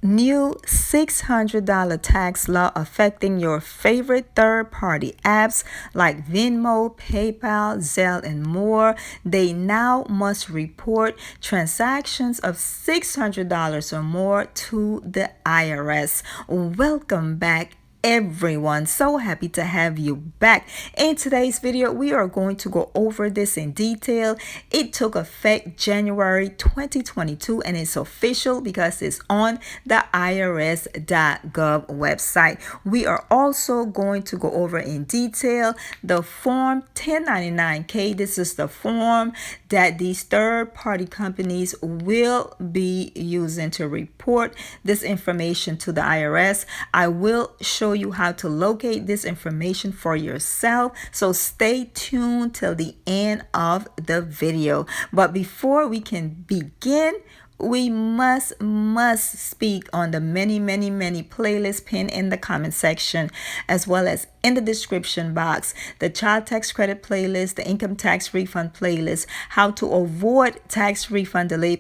New $600 tax law affecting your favorite third-party apps like Venmo, PayPal, Zelle, and more. They now must report transactions of $600 or more to the IRS. Welcome back, everyone. So happy to have you back. In today's video, we are going to go over this in detail. It took effect January 2022 and it's official because it's on the IRS.gov website. We are also going to go over in detail the Form 1099-K. This is the form that these third-party companies will be using to report this information to the IRS. I will show you how to locate this information for yourself, so stay tuned till the end of the video. But before we can begin, we must speak on the many playlists pinned in the comment section, as well as in the description box. The child tax credit playlist, the income tax refund playlist, how to avoid tax refund delays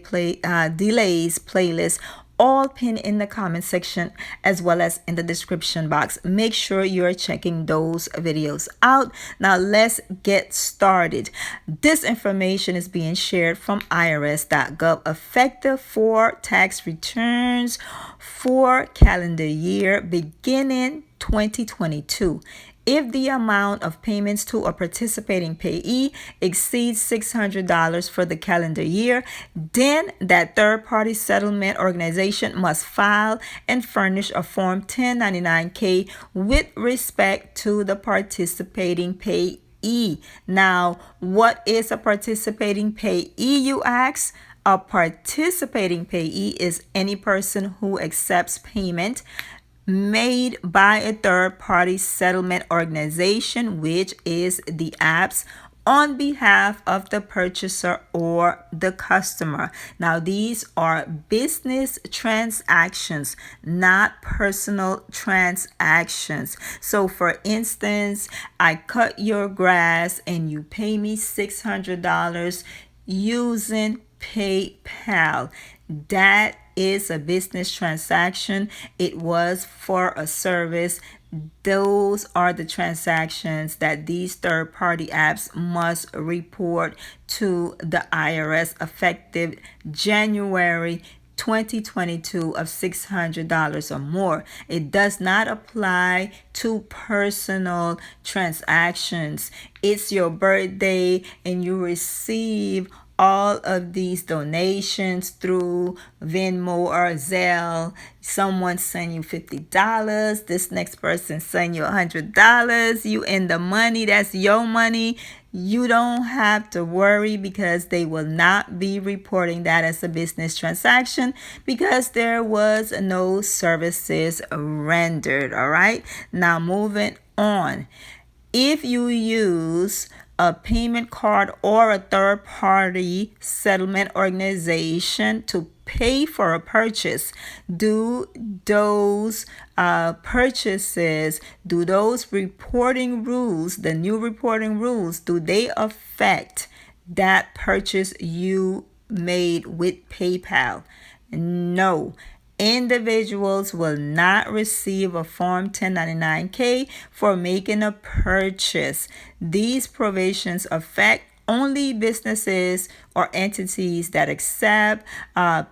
playlist, all pinned in the comment section as well as in the description box. Make sure you're checking those videos out. Now let's get started. This information is being shared from IRS.gov, effective for tax returns for calendar year beginning 2022. If the amount of payments to a participating payee exceeds $600 for the calendar year, then that third-party settlement organization must file and furnish a Form 1099-K with respect to the participating payee. Now, what is a participating payee, you ask? A participating payee is any person who accepts payment made by a third-party settlement organization, which is the apps, on behalf of the purchaser or the customer. Now, these are business transactions, not personal transactions. So, for instance, I cut your grass and you pay me $600 using PayPal. That is a business transaction. It was for a service. Those are the transactions that these third-party apps must report to the IRS effective January 2022 of $600 or more. It does not apply to personal transactions. It's your birthday and you receive all of these donations through Venmo or Zelle. Someone send you $50. This next person send you $100. You in the money. That's your money. You don't have to worry because they will not be reporting that as a business transaction because there was no services rendered. All right. Now moving on. If you use a payment card or a third-party settlement organization to pay for a purchase, do those purchases, do those reporting rules, the new reporting rules, do they affect that purchase you made with PayPal? No. Individuals will not receive a Form 1099-K for making a purchase. These provisions affect only businesses or entities that accept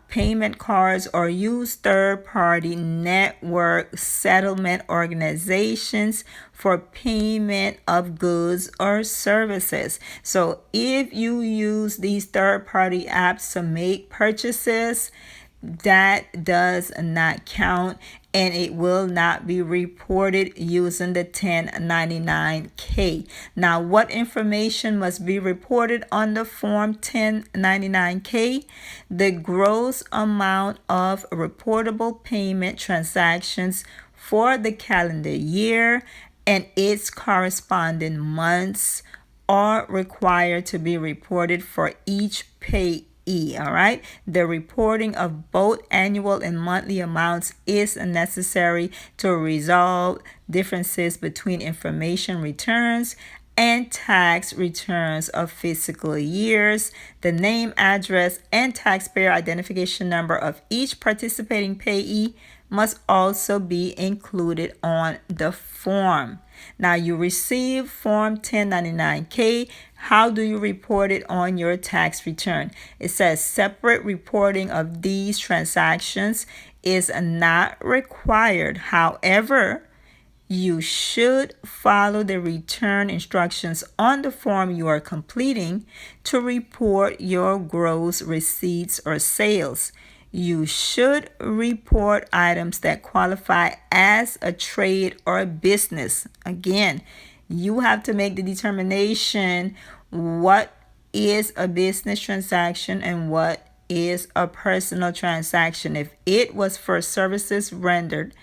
payment cards or use third-party network settlement organizations for payment of goods or services. So if you use these third-party apps to make purchases, that does not count and it will not be reported using the 1099-K. Now, what information must be reported on the Form 1099-K? The gross amount of reportable payment transactions for the calendar year and its corresponding months are required to be reported for each payee. All right. The reporting of both annual and monthly amounts is necessary to resolve differences between information returns and tax returns of fiscal years. The name, address, and taxpayer identification number of each participating payee must also be included on the form. Now, you receive Form 1099-K. How do you report it on your tax return? It says separate reporting of these transactions is not required. However, you should follow the return instructions on the form you are completing to report your gross receipts or sales. You should report items that qualify as a trade or a business. Again, you have to make the determination what is a business transaction and what is a personal transaction. If it was for services rendered,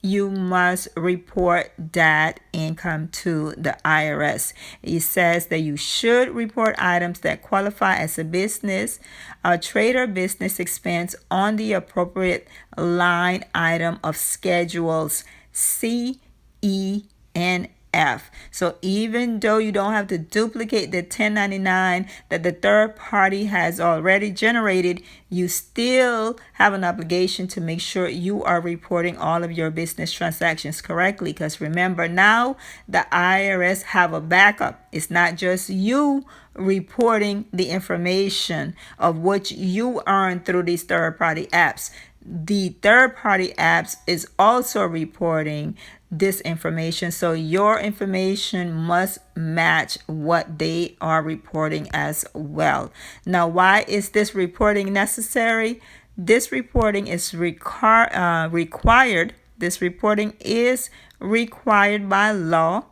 you must report that income to the IRS. It says that you should report items that qualify as a business, a trade or business expense on the appropriate line item of schedules C, E, and F. So even though you don't have to duplicate the 1099 that the third party has already generated, you still have an obligation to make sure you are reporting all of your business transactions correctly. Because remember, now the IRS have a backup. It's not just you reporting the information of what you earn through these third-party apps. The third-party apps is also reporting this information, so your information must match what they are reporting as well. Now, why is this reporting necessary? This reporting is required. This reporting is required by law.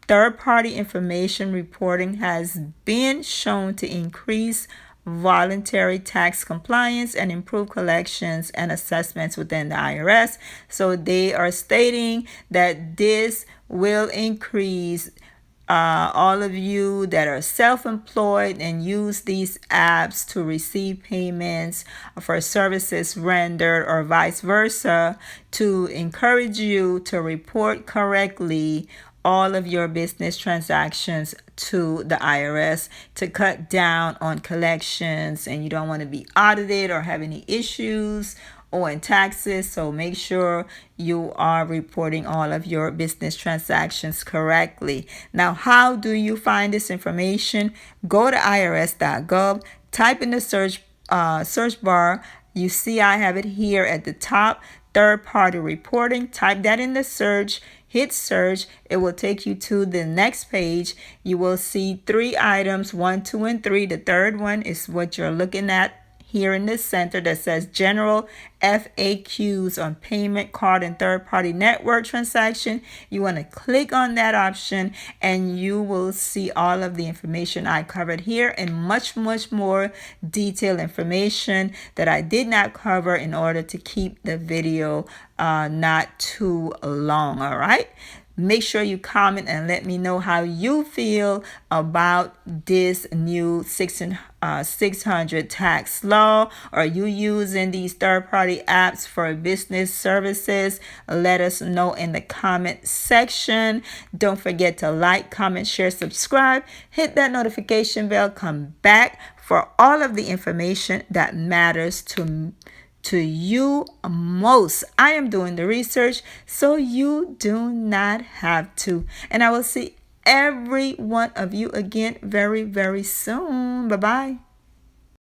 Third-party information reporting has been shown to increase voluntary tax compliance and improve collections and assessments within the IRS. So they are stating that this will increase all of you that are self-employed and use these apps to receive payments for services rendered or vice versa, to encourage you to report correctly all of your business transactions to the IRS to cut down on collections, and you don't want to be audited or have any issues owing taxes. So make sure you are reporting all of your business transactions correctly. Now, how do you find this information? Go to irs.gov, type in the search bar. You see I have it here at the top, third-party reporting. Type that in the search, hit search. It will take you to the next page. You will see 3 items, 1, 2, and 3. The third one is what you're looking at here in the center that says General FAQs on payment, card, and third-party network transaction. You want to click on that option and you will see all of the information I covered here and much, much more detailed information that I did not cover in order to keep the video not too long. All right. Make sure you comment and let me know how you feel about this new 600 tax law. Are you using these third-party apps for business services? Let us know in the comment section. Don't forget to like, comment, share, subscribe. Hit that notification bell. Come back for all of the information that matters to you most. I am doing the research, so you do not have to. And I will see every one of you again very, very soon. Bye-bye.